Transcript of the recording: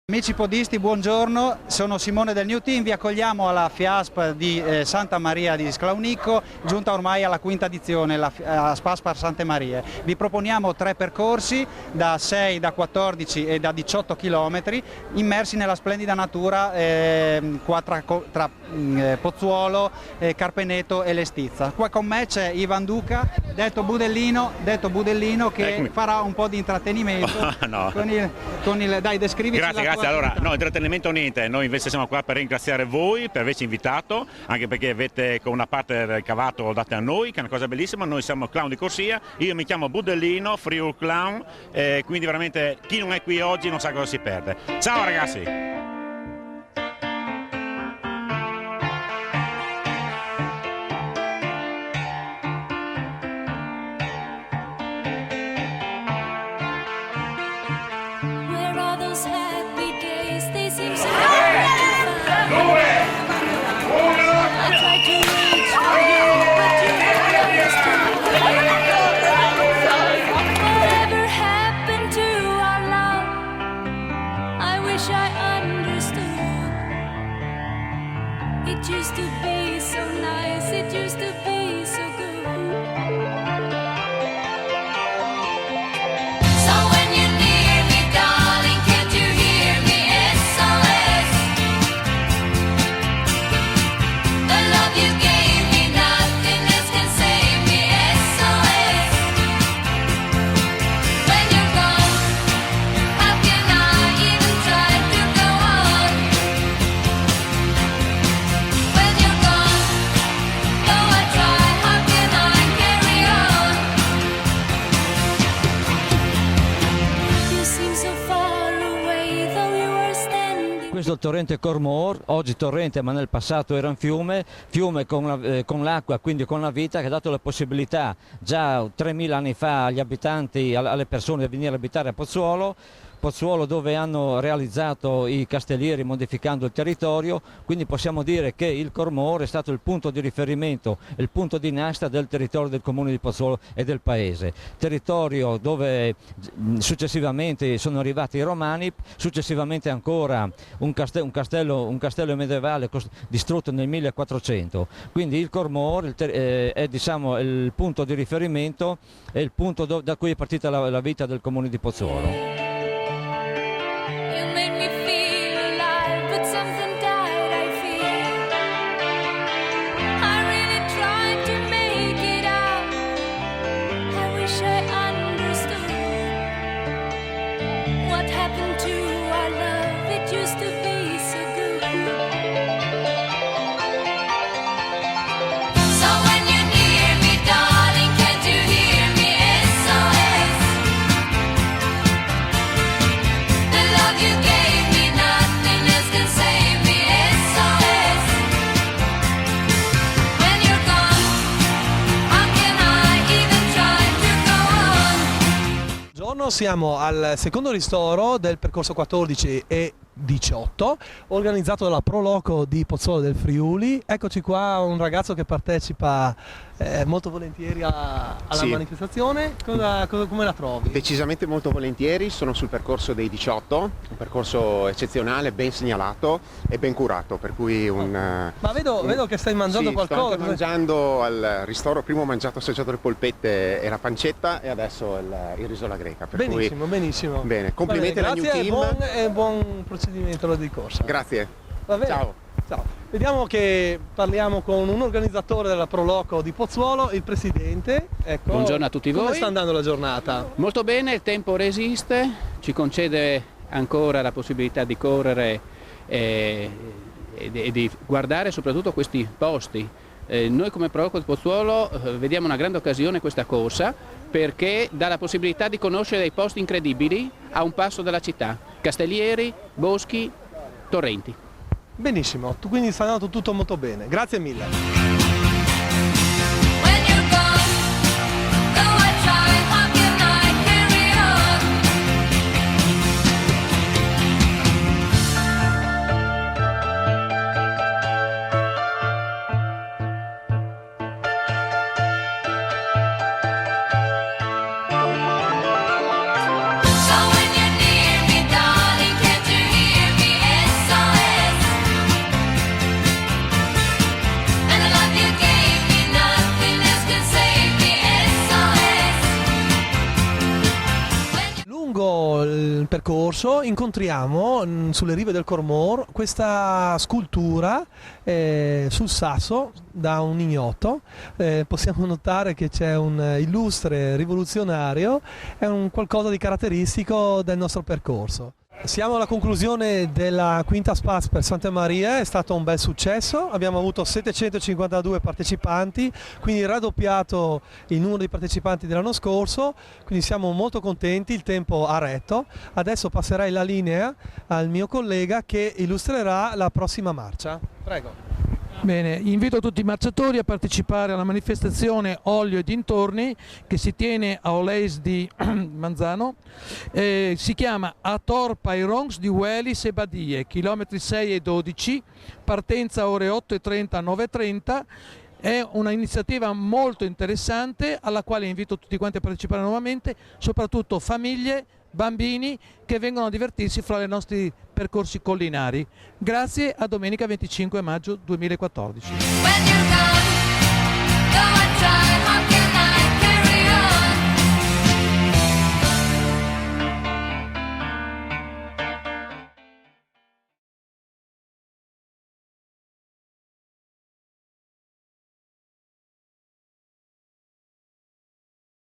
Amici podisti, buongiorno, sono Simone del New Team, vi accogliamo alla FIASP di Santa Maria di Sclaunicco, giunta ormai alla quinta edizione, la Spaspar Sante Marie. Vi proponiamo 3 percorsi da 6, da 14 e da 18 km, immersi nella splendida natura tra Pozzuolo, Carpeneto e Lestizza. Qua con me c'è Ivan Duca, detto Budellino che farà un po' di intrattenimento. No. Dai, descrivici. Grazie. Allora, no, intrattenimento niente, noi invece siamo qua per ringraziare voi per averci invitato, anche perché avete con una parte del cavato date a noi, che è una cosa bellissima. Noi siamo clown di corsia, io mi chiamo Budellino, Friul Clown, quindi veramente chi non è qui oggi non sa cosa si perde. Ciao ragazzi! It used to be so nice, it used to be so good. So when you're near me, darling, can't you hear me? SOS. The love you gave me, nothing else can save me. SOS. When you're gone, how can I even try to go on? When you're gone, though I try, how can I carry on? You seem so far away, though you were standing. Questo è il torrente Cormor, oggi torrente ma nel passato era un fiume con l'acqua, quindi con la vita, che ha dato la possibilità già 3000 anni fa agli abitanti, alle persone di venire a abitare a Pozzuolo dove hanno realizzato i castellieri modificando il territorio, quindi possiamo dire che il Cormor è stato il punto di riferimento, il punto di nascita del territorio del comune di Pozzuolo e del paese. Territorio dove successivamente sono arrivati i Romani, successivamente ancora un castello medievale distrutto nel 1400. Quindi il Cormor è diciamo, il punto di riferimento, è il punto da cui è partita la vita del comune di Pozzuolo. You made me feel alive, but something died, I feel. I really tried to make it out. I wish I understood what happened to our love. It used to be so good. So when you're near me, darling, can't you hear me? SOS. The love you gave me, nothing else can save me. SOS. When you're gone, how can I even try to go on? Buongiorno, siamo al secondo ristoro del percorso 14 e 18 organizzato dalla Pro Loco di Pozzuolo del Friuli. Eccoci qua un ragazzo che partecipa molto volentieri alla Sì. manifestazione. Come la trovi? Decisamente molto volentieri, sono sul percorso dei 18, un percorso eccezionale, ben segnalato e ben curato, per cui Ma vedo che stai mangiando sì, qualcosa. sto anche mangiando al ristoro, primo ho mangiato assaggiato le polpette e la pancetta e adesso il riso alla greca. Per Benissimo, cui, benissimo. Bene, complimenti Va alla bene, New grazie Team. e buon procedimento di corsa. Grazie. Va bene. Ciao. Ciao. Vediamo che parliamo con un organizzatore della Pro Loco di Pozzuolo, il presidente. Ecco, Buongiorno a tutti voi. Come sta andando la giornata? Molto bene, il tempo resiste, ci concede ancora la possibilità di correre e di guardare soprattutto questi posti. Noi come Pro Loco di Pozzuolo vediamo una grande occasione questa corsa perché dà la possibilità di conoscere dei posti incredibili a un passo dalla città, castellieri, boschi, torrenti. Benissimo, quindi sta andando tutto molto bene. Grazie mille. When you're gone, though I try, how can I carry on? So when you're near me, darling, can't you hear percorso incontriamo sulle rive del Cormor questa scultura sul sasso da un ignoto. Possiamo notare che c'è un illustre rivoluzionario, è un qualcosa di caratteristico del nostro percorso. Siamo alla conclusione della quinta Spaz per Santa Maria, è stato un bel successo, abbiamo avuto 752 partecipanti, quindi raddoppiato il numero di partecipanti dell'anno scorso, quindi siamo molto contenti, il tempo ha retto. Adesso passerei la linea al mio collega che illustrerà la prossima marcia. Prego. Bene, invito tutti i marciatori a partecipare alla manifestazione Olio e dintorni che si tiene a Olès di Manzano. Si chiama A Torpa i Roncs di Welis e Badie, chilometri 6 e 12, partenza ore 8:30 a 9:30. È un'iniziativa molto interessante alla quale invito tutti quanti a partecipare nuovamente, soprattutto famiglie, bambini che vengono a divertirsi fra i nostri percorsi collinari. Grazie, a domenica 25 maggio 2014.